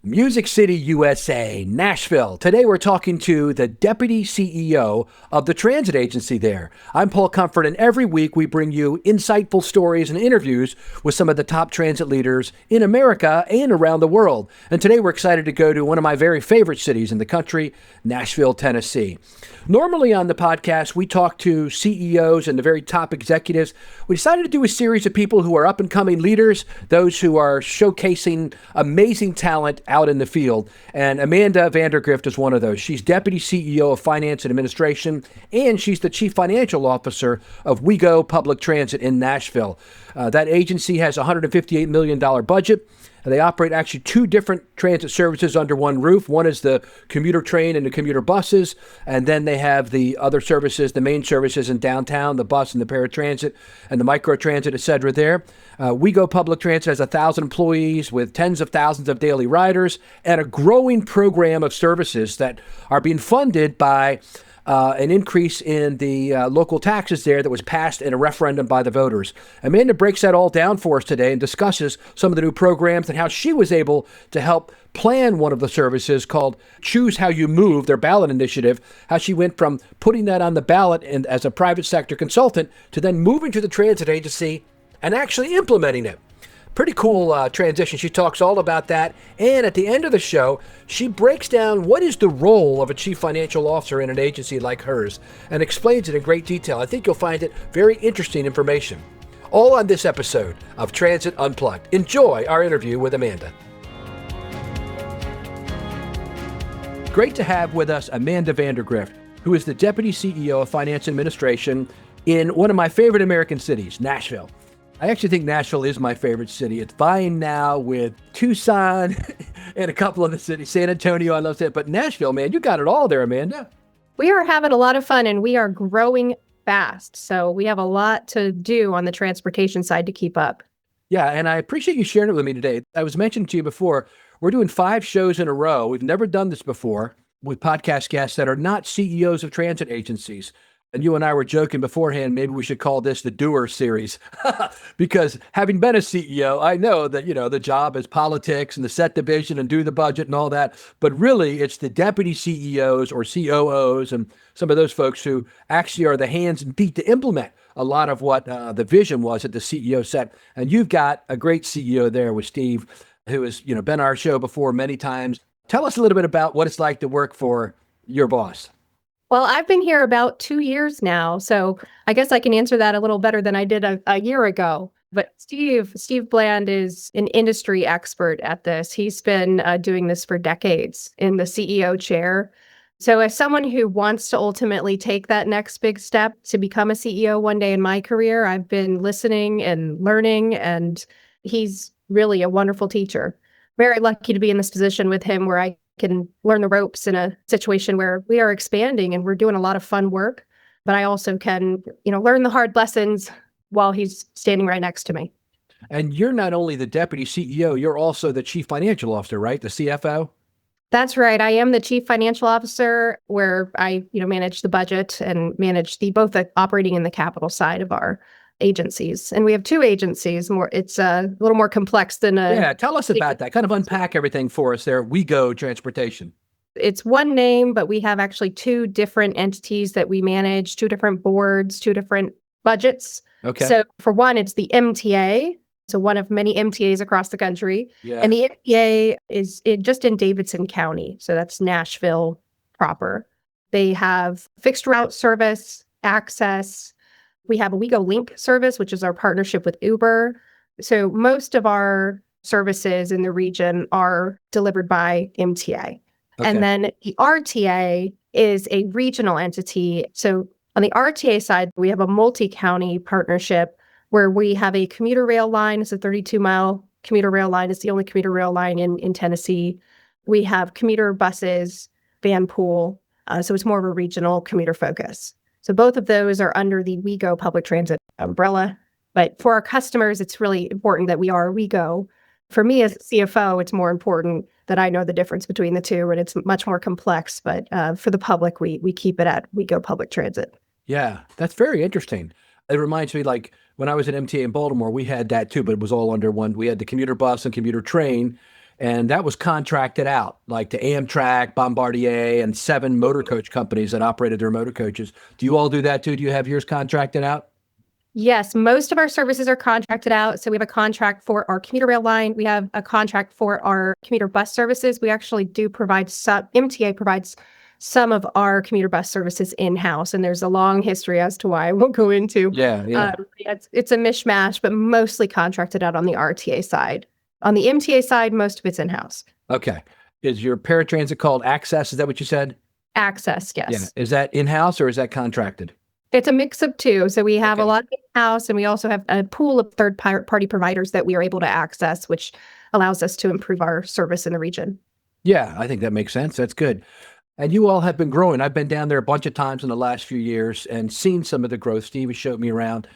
Music City, USA, Nashville. Today we're talking to the Deputy CEO of the transit agency there. I'm Paul Comfort, and every week we bring you insightful stories and interviews with some of the top transit leaders in America and around the world. And today we're excited to go to one of my very favorite cities in the country, Nashville, Tennessee. Normally on the podcast, we talk to CEOs and the very top executives. We decided to do a series of people who are up-and-coming leaders, those who are showcasing amazing talent out in the field. And Amanda Vandegrift is one of those. She's Deputy CEO of Finance and Administration, and she's the Chief Financial Officer of WeGo Public Transit in Nashville. That agency has a $158 million budget. They operate actually two different transit services under one roof. One is the commuter train and the commuter buses, and then they have the other services, the main services in downtown, the bus and the paratransit and the microtransit, et cetera there. WeGo Public Transit has 1,000 employees with tens of thousands of daily riders and a growing program of services that are being funded by an increase in the local taxes there that was passed in a referendum by the voters. Amanda breaks that all down for us today and discusses some of the new programs and how she was able to help plan one of the services called Choose How You Move, their ballot initiative, how she went from putting that on the ballot and as a private sector consultant to then moving to the transit agency and actually implementing it. Pretty cool transition. She talks all about that. And at the end of the show, she breaks down what is the role of a chief financial officer in an agency like hers and explains it in great detail. I think you'll find it very interesting information. All on this episode of Transit Unplugged. Enjoy our interview with Amanda. Great to have with us Amanda Vandegrift, who is the Deputy CEO of Finance and Administration in one of my favorite American cities, Nashville. I actually think Nashville is my favorite city. It's vying now with Tucson and a couple of the cities. San Antonio, I love it. But Nashville, man, you got it all there, Amanda. We are having a lot of fun and we are growing fast. So we have a lot to do on the transportation side to keep up. Yeah, and I appreciate you sharing it with me today. I was mentioning to you before, we're doing 5 shows in a row. We've never done this before with podcast guests that are not CEOs of transit agencies. And you and I were joking beforehand, maybe we should call this the Doers series because having been a CEO, I know that, the job is politics and to set the vision and do the budget and all that. But really, it's the deputy CEOs or COOs and some of those folks who actually are the hands and feet to implement a lot of what the vision was that the CEO set. And you've got a great CEO there with Steve, who has, been on our show before many times. Tell us a little bit about what it's like to work for your boss. Well, I've been here about 2 years now, so I guess I can answer that a little better than I did a year ago. But Steve Bland is an industry expert at this. He's been doing this for decades in the CEO chair. So as someone who wants to ultimately take that next big step to become a CEO one day in my career, I've been listening and learning, and he's really a wonderful teacher. Very lucky to be in this position with him where I can learn the ropes in a situation where we are expanding and we're doing a lot of fun work, but I also can, learn the hard lessons while he's standing right next to me. And you're not only the deputy CEO, you're also the chief financial officer, right? The CFO? That's right. I am the chief financial officer where I, manage the budget and manage both the operating and the capital side of our agencies. And we have 2 agencies. It's a little more complex than Yeah, tell us about that. Kind of unpack everything for us there. WeGo Transportation. It's one name, but we have actually 2 different entities that we manage, 2 different boards, 2 different budgets. Okay. So for one, it's the MTA. So one of many MTAs across the country. Yeah. And the MTA is just in Davidson County. So that's Nashville proper. They have fixed route service, access. We have a WeGo Link service, which is our partnership with Uber. So most of our services in the region are delivered by MTA. Okay. And then the RTA is a regional entity. So on the RTA side, we have a multi-county partnership where we have a commuter rail line. It's a 32-mile commuter rail line. It's the only commuter rail line in Tennessee. We have commuter buses, van pool. So it's more of a regional commuter focus. So both of those are under the WeGo Public Transit umbrella. But for our customers, it's really important that we are WeGo. For me as a CFO, it's more important that I know the difference between the two, and it's much more complex. But for the public, we keep it at WeGo Public Transit. Yeah, that's very interesting. It reminds me, like, when I was at MTA in Baltimore, we had that too, but it was all under one. We had the commuter bus and commuter train, and that was contracted out, like to Amtrak, Bombardier, and 7 motor coach companies that operated their motor coaches. Do you all do that too? Do you have yours contracted out? Yes, most of our services are contracted out. So we have a contract for our commuter rail line. We have a contract for our commuter bus services. We actually do provide some, MTA provides some of our commuter bus services in-house. And there's a long history as to why I won't go into. Yeah. It's a mishmash, but mostly contracted out on the RTA side. On the MTA side, most of it's in-house. Okay. Is your paratransit called Access? Is that what you said? Access, yes. Yeah. Is that in-house or is that contracted? It's a mix of two. So we have Okay. a lot in-house, and we also have a pool of third-party providers that we are able to access, which allows us to improve our service in the region. Yeah, I think that makes sense. That's good. And you all have been growing. I've been down there a bunch of times in the last few years and seen some of the growth. Steve has showed me around.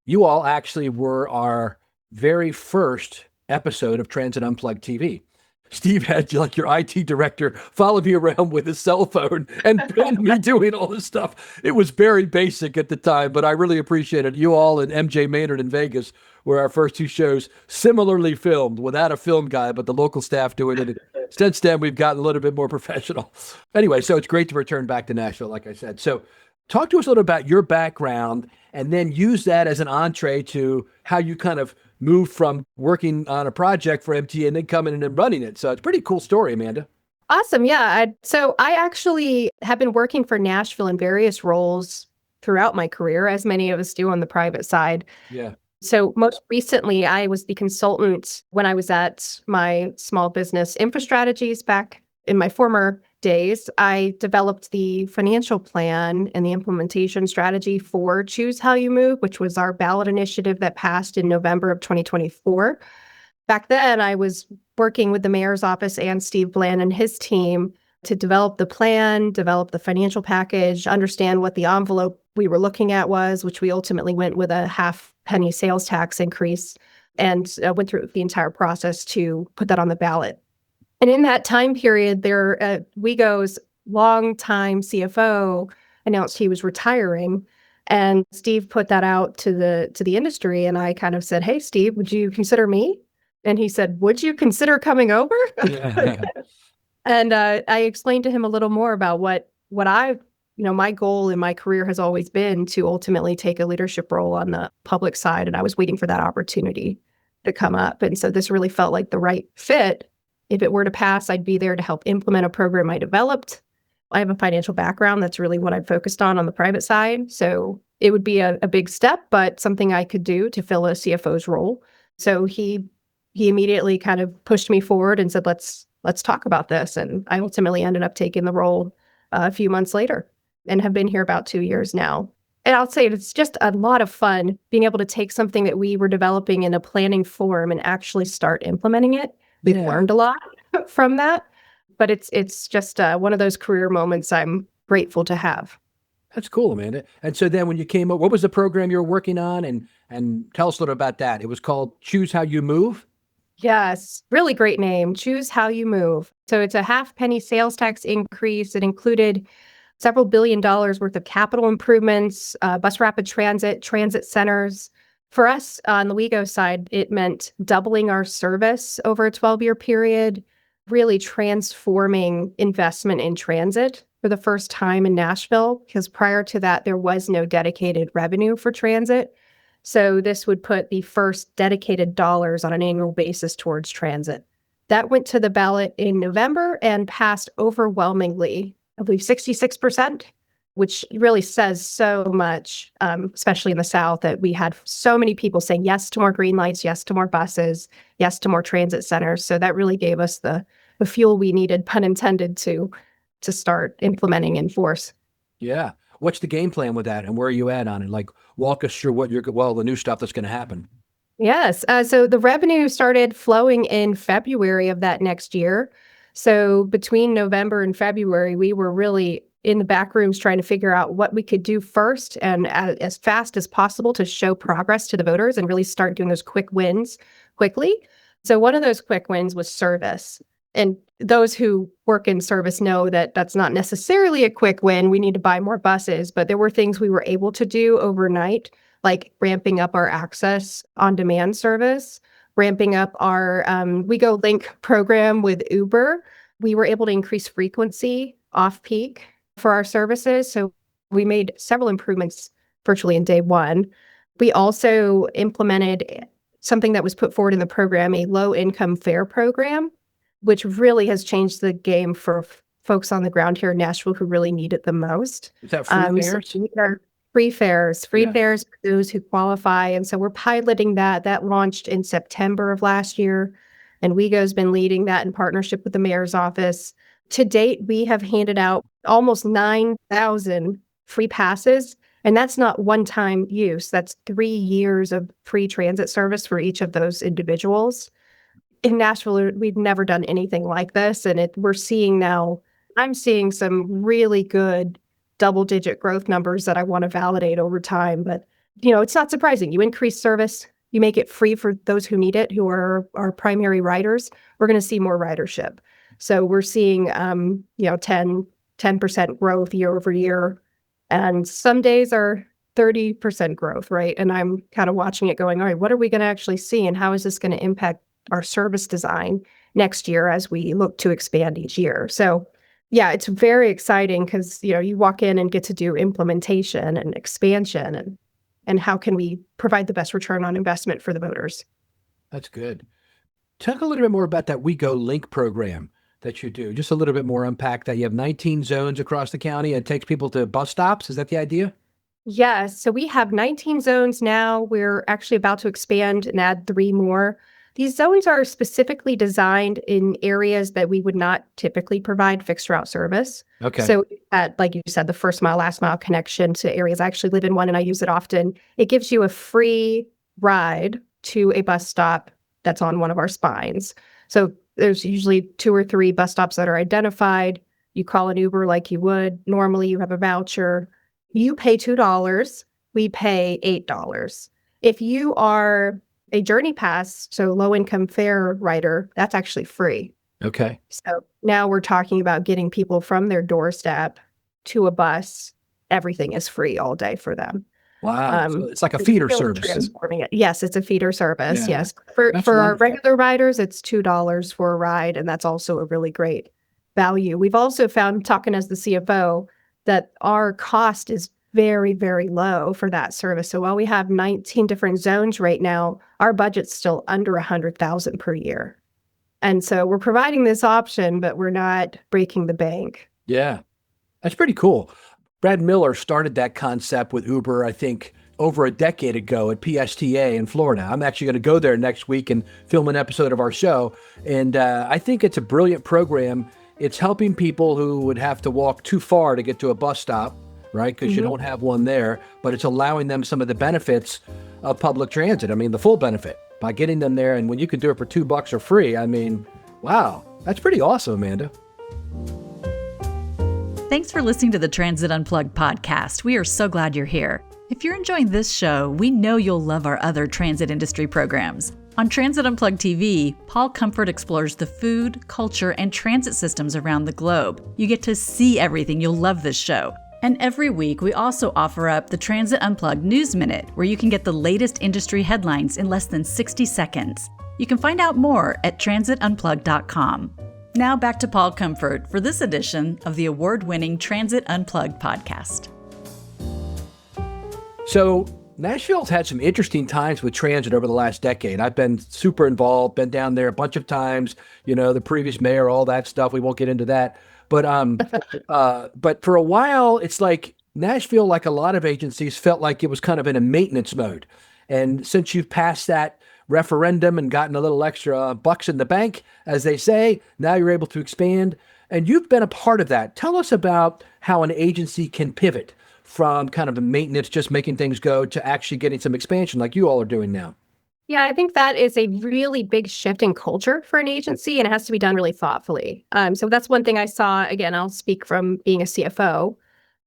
You all actually were our very first episode of Transit Unplugged TV. Steve had like your IT director follow me around with his cell phone and film me doing all this stuff. It was very basic at the time, but I really appreciated it. You all and MJ Maynard in Vegas were our first 2 shows, similarly filmed without a film guy, but the local staff doing it. Since then, we've gotten a little bit more professional. Anyway, so it's great to return back to Nashville, like I said. So talk to us a little about your background and then use that as an entree to how you kind of moved from working on a project for MTA and then coming in and running it. So it's a pretty cool story, Amanda. Awesome. Yeah. So I actually have been working for Nashville in various roles throughout my career, as many of us do on the private side. Yeah. So most recently, I was the consultant when I was at my small business InfoStrategies back in my former days. I developed the financial plan and the implementation strategy for Choose How You Move, which was our ballot initiative that passed in November of 2024. Back then, I was working with the mayor's office and Steve Bland and his team to develop the plan, develop the financial package, understand what the envelope we were looking at was, which we ultimately went with a half-penny sales tax increase, and went through the entire process to put that on the ballot. And in that time period, WeGo's longtime CFO announced he was retiring, and Steve put that out to the industry. And I kind of said, "Hey, Steve, would you consider me?" And he said, "Would you consider coming over?" And I explained to him a little more about what my goal in my career has always been to ultimately take a leadership role on the public side, and I was waiting for that opportunity to come up. And so this really felt like the right fit. If it were to pass, I'd be there to help implement a program I developed. I have a financial background. That's really what I focused on the private side. So it would be a big step, but something I could do to fill a CFO's role. So he immediately kind of pushed me forward and said, let's talk about this. And I ultimately ended up taking the role a few months later and have been here about 2 years now. And I'll say it's just a lot of fun being able to take something that we were developing in a planning form and actually start implementing it. We've learned a lot from that, but it's just one of those career moments I'm grateful to have. That's cool, Amanda. And so then when you came up, what was the program you were working on? And tell us a little about that. It was called Choose How You Move. Yes, really great name. Choose How You Move. So it's a half-penny sales tax increase. It included several $1 billion worth of capital improvements, bus rapid transit centers. For us on the WeGo side, it meant doubling our service over a 12-year period, really transforming investment in transit for the first time in Nashville, because prior to that, there was no dedicated revenue for transit. So this would put the first dedicated dollars on an annual basis towards transit. That went to the ballot in November and passed overwhelmingly, I believe 66%. Which really says so much, especially in the South, that we had so many people saying yes to more green lights, yes to more buses, yes to more transit centers. So that really gave us the fuel we needed, pun intended, to start implementing in force. Yeah. What's the game plan with that and where are you at on it? Like, walk us through the new stuff that's going to happen. Yes. So the revenue started flowing in February of that next year. So between November and February, we were really in the back rooms trying to figure out what we could do first and as fast as possible to show progress to the voters and really start doing those quick wins quickly. So one of those quick wins was service. And those who work in service know that that's not necessarily a quick win. We need to buy more buses, but there were things we were able to do overnight, like ramping up our access on demand service, ramping up our WeGo Link program with Uber. We were able to increase frequency off-peak for our services. So we made several improvements virtually in day one. We also implemented something that was put forward in the program, a low-income fare program, which really has changed the game for folks on the ground here in Nashville who really need it the most. Is that free fares? So free fares Yeah. for those who qualify. And so we're piloting that. That launched in September of last year. And WeGo's been leading that in partnership with the mayor's office. To date, we have handed out almost 9,000 free passes. And that's not one-time use. That's 3 years of free transit service for each of those individuals. In Nashville, we've never done anything like this. And we're seeing now, I'm seeing some really good double-digit growth numbers that I want to validate over time. But, it's not surprising. You increase service, you make it free for those who need it, who are our primary riders, we're going to see more ridership. So we're seeing, 10% growth year over year. And some days are 30% growth, right? And I'm kind of watching it going, all right, what are we going to actually see? And how is this going to impact our service design next year as we look to expand each year? So yeah, it's very exciting because, you walk in and get to do implementation and expansion and how can we provide the best return on investment for the voters. That's good. Talk a little bit more about that WeGo Link program that you do. Just a little bit more unpack that. You have 19 zones across the county and it takes people to bus stops. Is that the idea? Yes. So we have 19 zones now. We're actually about to expand and add 3 more. These zones are specifically designed in areas that we would not typically provide fixed route service. Okay. So like you said, the first mile, last mile connection to areas. I actually live in one and I use it often. It gives you a free ride to a bus stop that's on one of our spines. So there's usually 2 or 3 bus stops that are identified. You call an Uber like you would. Normally you have a voucher. You pay $2. We pay $8. If you are a Journey Pass, so low-income fare rider, that's actually free. Okay. So now we're talking about getting people from their doorstep to a bus. Everything is free all day for them. Wow. So it's like a feeder really service. Transforming it. Yes, it's a feeder service. Yeah. Yes. For That's our wonderful. regular riders, it's $2 for a ride, and that's also a really great value. We've also found, talking as the CFO, that our cost is very, very low for that service. So while we have 19 different zones right now, our budget's still under $100,000 per year. And so we're providing this option, but we're not breaking the bank. Yeah. That's pretty cool. Brad Miller started that concept with Uber, I think, over a decade ago at PSTA in Florida. I'm actually going to go there next week and film an episode of our show. And I think it's a brilliant program. It's helping people who would have to walk too far to get to a bus stop, right? Because you don't have one there, but it's allowing them some of the benefits of public transit. I mean, the full benefit by getting them there. And when you can do it for $2 or free, I mean, wow, that's pretty awesome, Amanda. Thanks for listening to the Transit Unplugged podcast. We are so glad you're here. If you're enjoying this show, we know you'll love our other transit industry programs. On Transit Unplugged TV, Paul Comfort explores the food, culture, and transit systems around the globe. You get to see everything. You'll love this show. And every week, we also offer up the Transit Unplugged News Minute, where you can get the latest industry headlines in less than 60 seconds. You can find out more at transitunplugged.com. Now back to Paul Comfort for this edition of the award-winning Transit Unplugged podcast. So Nashville's had some interesting times with transit over the last decade. I've been super involved, been down there a bunch of times, the previous mayor, all that stuff. We won't get into that. But but for a while, it's like Nashville, like a lot of agencies, felt like it was kind of in a maintenance mode. And since you've passed that referendum and gotten a little extra bucks in the bank, as they say, now you're able to expand. And you've been a part of that. Tell us about how an agency can pivot from kind of the maintenance, just making things go, to actually getting some expansion like you all are doing now. Yeah, I think that is a really big shift in culture for an agency, and it has to be done really thoughtfully. So that's one thing I saw. Again, I'll speak from being a CFO.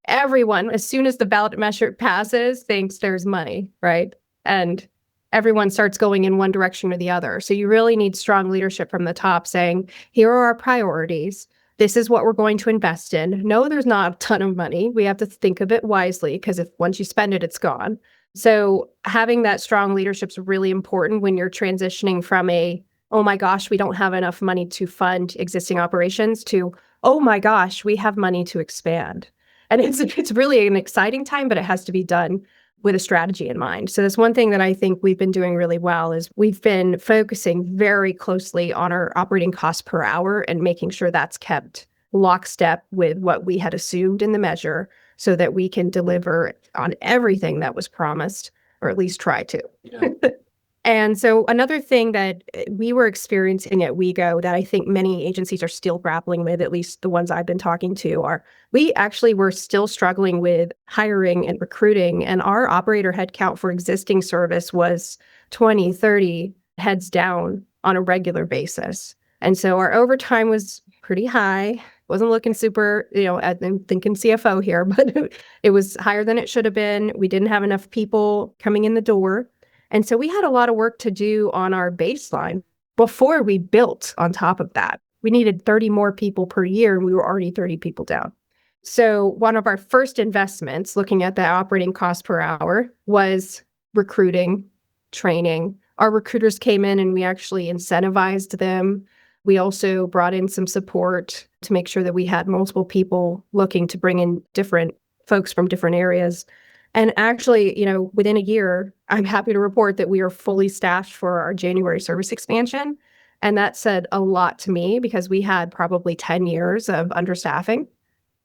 Everyone, as soon as the ballot measure passes, thinks there's money, right? And everyone starts going in one direction or the other. So you really need strong leadership from the top saying, here are our priorities. This is what we're going to invest in. No, there's not a ton of money. We have to think of it wisely because if once you spend it, it's gone. So having that strong leadership is really important when you're transitioning from oh my gosh, we don't have enough money to fund existing operations to, oh my gosh, we have money to expand. And it's really an exciting time, but it has to be done with a strategy in mind. So that's one thing that I think we've been doing really well is we've been focusing very closely on our operating cost per hour and making sure that's kept lockstep with what we had assumed in the measure so that we can deliver on everything that was promised, or at least try to. Yeah. And so another thing that we were experiencing at WeGo that I think many agencies are still grappling with, at least the ones I've been talking to, are we actually were still struggling with hiring and recruiting, and our operator headcount for existing service was 20, 30 heads down on a regular basis. And so our overtime was pretty high. Wasn't looking super, I'm thinking CFO here, but it was higher than it should have been. We didn't have enough people coming in the door. And so we had a lot of work to do on our baseline before we built on top of that. We needed 30 more people per year, and we were already 30 people down. So one of our first investments, looking at the operating cost per hour, was recruiting, training. Our recruiters came in and we actually incentivized them. We also brought in some support to make sure that we had multiple people looking to bring in different folks from different areas. And actually, within a year, I'm happy to report that we are fully staffed for our January service expansion. And that said a lot to me because we had probably 10 years of understaffing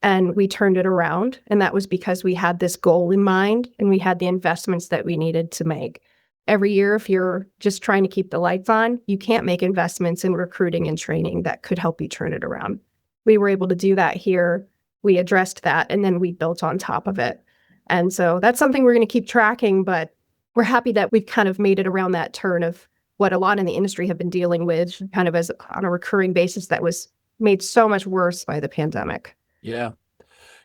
and we turned it around. And that was because we had this goal in mind and we had the investments that we needed to make. Every year, if you're just trying to keep the lights on, you can't make investments in recruiting and training that could help you turn it around. We were able to do that here. We addressed that, and then we built on top of it. And so that's something we're going to keep tracking, but we're happy that we've kind of made it around that turn of what a lot in the industry have been dealing with kind of as on a recurring basis that was made so much worse by the pandemic. Yeah.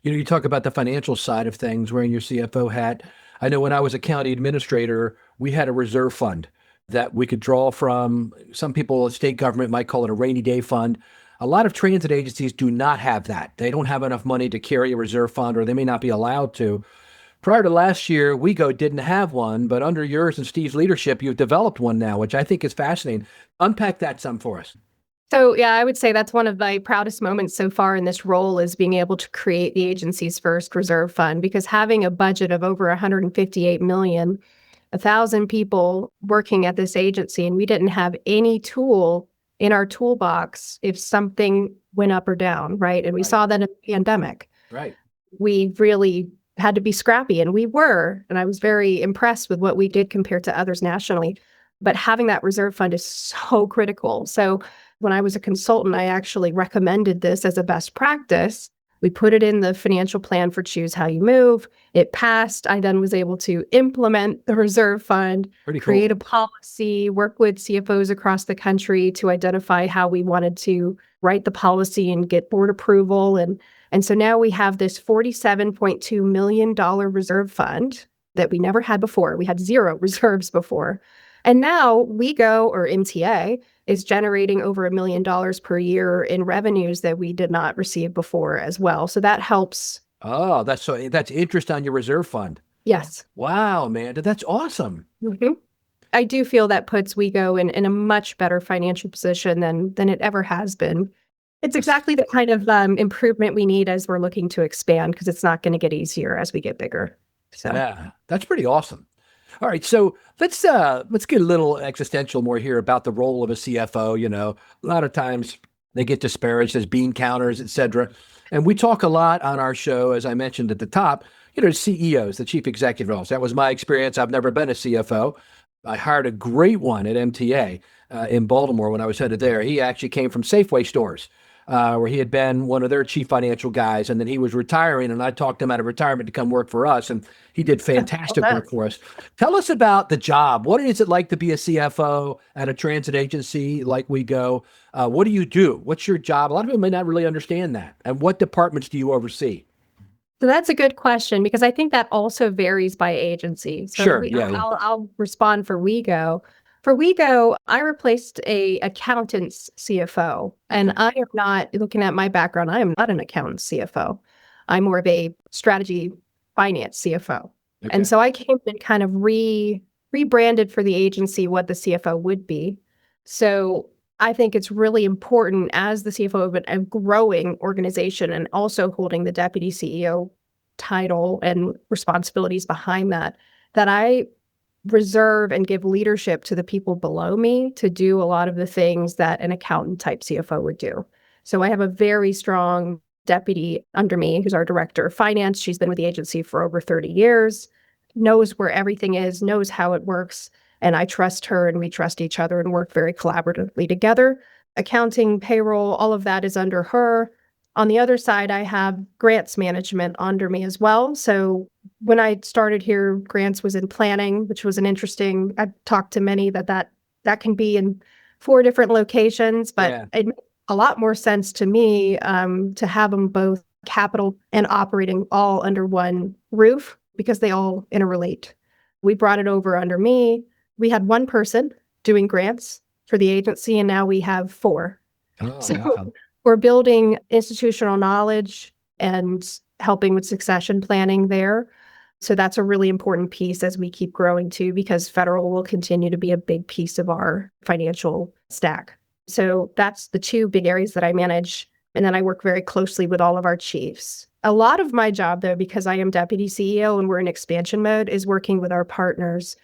You talk about the financial side of things, wearing your CFO hat. I know when I was a county administrator, we had a reserve fund that we could draw from. Some people, state government might call it a rainy day fund. A lot of transit agencies do not have that. They don't have enough money to carry a reserve fund, or they may not be allowed to. Prior to last year, WeGo didn't have one, but under yours and Steve's leadership, you've developed one now, which I think is fascinating. Unpack that some for us. So, yeah, I would say that's one of my proudest moments so far in this role is being able to create the agency's first reserve fund, because having a budget of over $158 million, 1,000 people working at this agency, and we didn't have any tool in our toolbox if something went up or down, right? And we saw that in the pandemic. Right. We really had to be scrappy, and we were. And I was very impressed with what we did compared to others nationally. But having that reserve fund is so critical. So when I was a consultant, I actually recommended this as a best practice. We put it in the financial plan for Choose How You Move. It passed. I then was able to implement the reserve fund, create a policy, work with CFOs across the country to identify how we wanted to write the policy and get board approval. And so now we have this $47.2 million reserve fund that we never had before. We had zero reserves before. And now WeGo, or MTA, is generating over $1 million per year in revenues that we did not receive before as well. So that helps. Oh, that's interest on your reserve fund. Yes. Wow, Amanda, that's awesome. Mm-hmm. I do feel that puts WeGo in a much better financial position than it ever has been. It's exactly the kind of improvement we need as we're looking to expand, because it's not going to get easier as we get bigger. So yeah, that's pretty awesome. All right, so let's get a little existential more here about the role of a CFO. A lot of times they get disparaged as bean counters, et cetera. And we talk a lot on our show, as I mentioned at the top, CEOs, the chief executive officer. That was my experience. I've never been a CFO. I hired a great one at MTA in Baltimore when I was headed there. He actually came from Safeway stores, where he had been one of their chief financial guys, and then he was retiring, and I talked him out of retirement to come work for us, and he did fantastic work for us. Tell us about the job. What is it like to be a CFO at a transit agency like WeGo? What do you do? What's your job? A lot of people may not really understand that. And what departments do you oversee? So that's a good question, because I think that also varies by agency. So Sure. I'll respond for WeGo. For WeGo, I replaced a accountant's CFO, and I am not, looking at my background, I am not an accountant's CFO. I'm more of a strategy finance CFO. Okay. And so I came and kind of rebranded for the agency what the CFO would be. So I think it's really important as the CFO of a growing organization and also holding the deputy CEO title and responsibilities behind that, that I reserve and give leadership to the people below me to do a lot of the things that an accountant type CFO would do. So I have a very strong deputy under me who's our director of finance. She's been with the agency for over 30 years, knows where everything is, knows how it works. And I trust her and we trust each other and work very collaboratively together. Accounting, payroll, all of that is under her. On the other side, I have grants management under me as well. So when I started here, grants was in planning, which was I've talked to many that can be in 4 different locations, but it made a lot more sense to me to have them both capital and operating all under one roof because they all interrelate. We brought it over under me. We had 1 person doing grants for the agency, and now we have 4. Oh, So wow. we're building institutional knowledge and helping with succession planning there. So that's a really important piece as we keep growing too, because federal will continue to be a big piece of our financial stack. So that's the 2 big areas that I manage. And then I work very closely with all of our chiefs. A lot of my job, though, because I am deputy CEO and we're in expansion mode, is working with our partners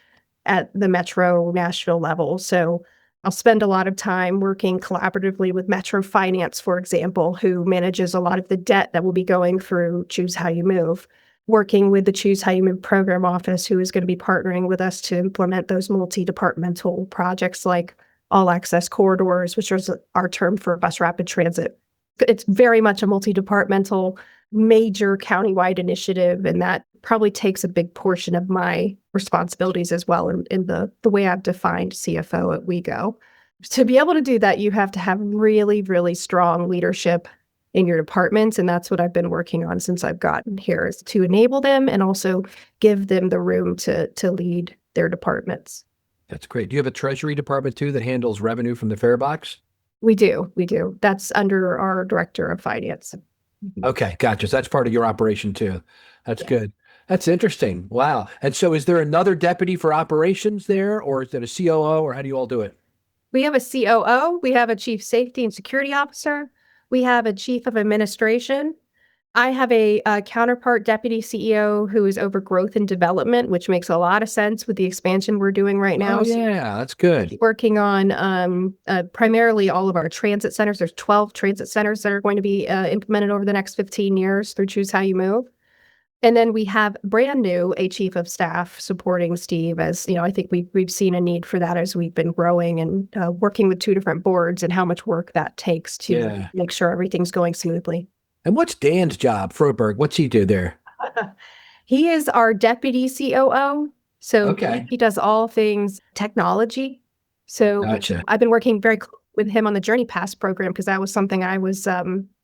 at the Metro Nashville level. So I'll spend a lot of time working collaboratively with Metro Finance, for example, who manages a lot of the debt that will be going through Choose How You Move, working with the Choose How You Move program office, who is going to be partnering with us to implement those multi-departmental projects like all access corridors, which is our term for bus rapid transit. It's very much a multi-departmental, major countywide initiative, and that probably takes a big portion of my responsibilities as well in the way I've defined CFO at WeGo. To be able to do that, you have to have really, really strong leadership in your departments, and that's what I've been working on since I've gotten here, is to enable them and also give them the room to lead their departments. That's great. Do you have a treasury department too that handles revenue from the fare box? We do. That's under our director of finance. Okay, gotcha. So that's part of your operation too. That's good. That's interesting. Wow. And so is there another deputy for operations there, or is it a COO, or how do you all do it? We have a COO. We have a chief safety and security officer. We have a chief of administration. I have a counterpart deputy CEO who is over growth and development, which makes a lot of sense with the expansion we're doing right now. Oh, yeah, that's good. Working on primarily all of our transit centers. There's 12 transit centers that are going to be implemented over the next 15 years through Choose How You Move. And then we have brand new a chief of staff supporting Steve, as I think we've seen a need for that as we've been growing and working with 2 different boards and how much work that takes to make sure everything's going smoothly. And what's Dan's job, Froberg? What's he do there? He is our deputy COO. So Okay. he does all things technology. So Gotcha. I've been working very close with him on the Journey Pass program because that was something I was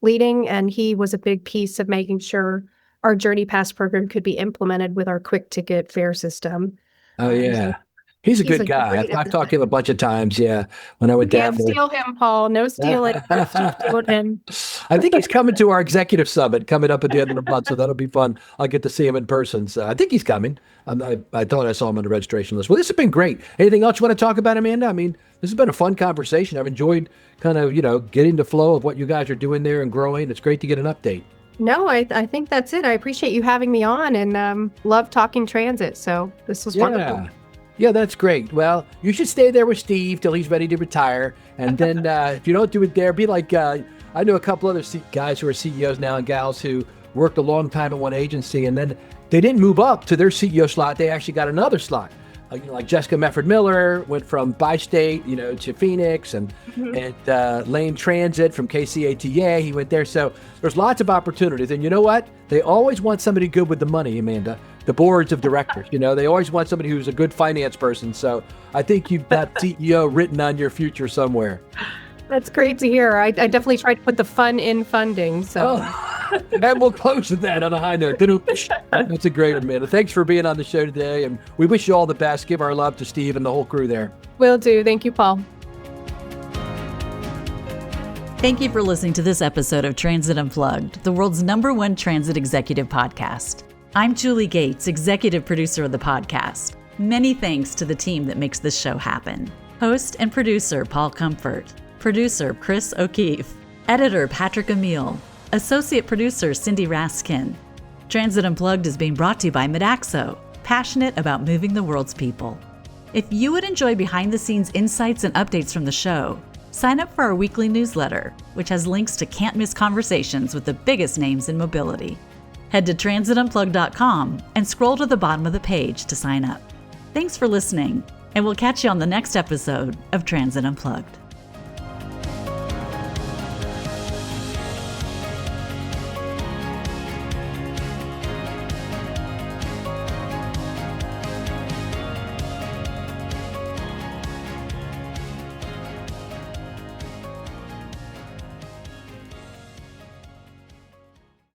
leading, and he was a big piece of making sure our Journey Pass program could be implemented with our quick ticket fare system. Oh, yeah. He's a good guy. I've talked to him a bunch of times, when I went down Can't there. steal him, Paul. No stealing. No stealing him. I think he's coming to our executive summit coming up at the end of the month, so that'll be fun. I'll get to see him in person. So I think he's coming. I thought I saw him on the registration list. Well, this has been great. Anything else you want to talk about, Amanda? I mean, this has been a fun conversation. I've enjoyed kind of, getting the flow of what you guys are doing there and growing. It's great to get an update. No, I think that's it. I appreciate you having me on and love talking transit. So this was wonderful. Yeah, that's great. Well, you should stay there with Steve till he's ready to retire. And then if you don't do it there, be like, I know a couple other guys who are CEOs now and gals who worked a long time at one agency, and then they didn't move up to their CEO slot. They actually got another slot. Like Jessica Mefford Miller went from Bi-State, to Phoenix, and Lane Transit from KCATA. He went there. So there's lots of opportunities. And you know what? They always want somebody good with the money, Amanda. The boards of directors, they always want somebody who's a good finance person. So I think you've got CEO written on your future somewhere. That's great to hear. I definitely tried to put the fun in funding. So. And we'll close with that on a high note. That's a great, Amanda. Thanks for being on the show today. And we wish you all the best. Give our love to Steve and the whole crew there. Will do. Thank you, Paul. Thank you for listening to this episode of Transit Unplugged, the world's #1 transit executive podcast. I'm Julie Gates, executive producer of the podcast. Many thanks to the team that makes this show happen. Host and producer Paul Comfort. Producer Chris O'Keefe. Editor Patrick Emile. Associate producer Cindy Raskin. Transit Unplugged is being brought to you by Midaxo, passionate about moving the world's people. If you would enjoy behind-the-scenes insights and updates from the show, sign up for our weekly newsletter, which has links to can't-miss conversations with the biggest names in mobility. Head to transitunplugged.com and scroll to the bottom of the page to sign up. Thanks for listening, and we'll catch you on the next episode of Transit Unplugged.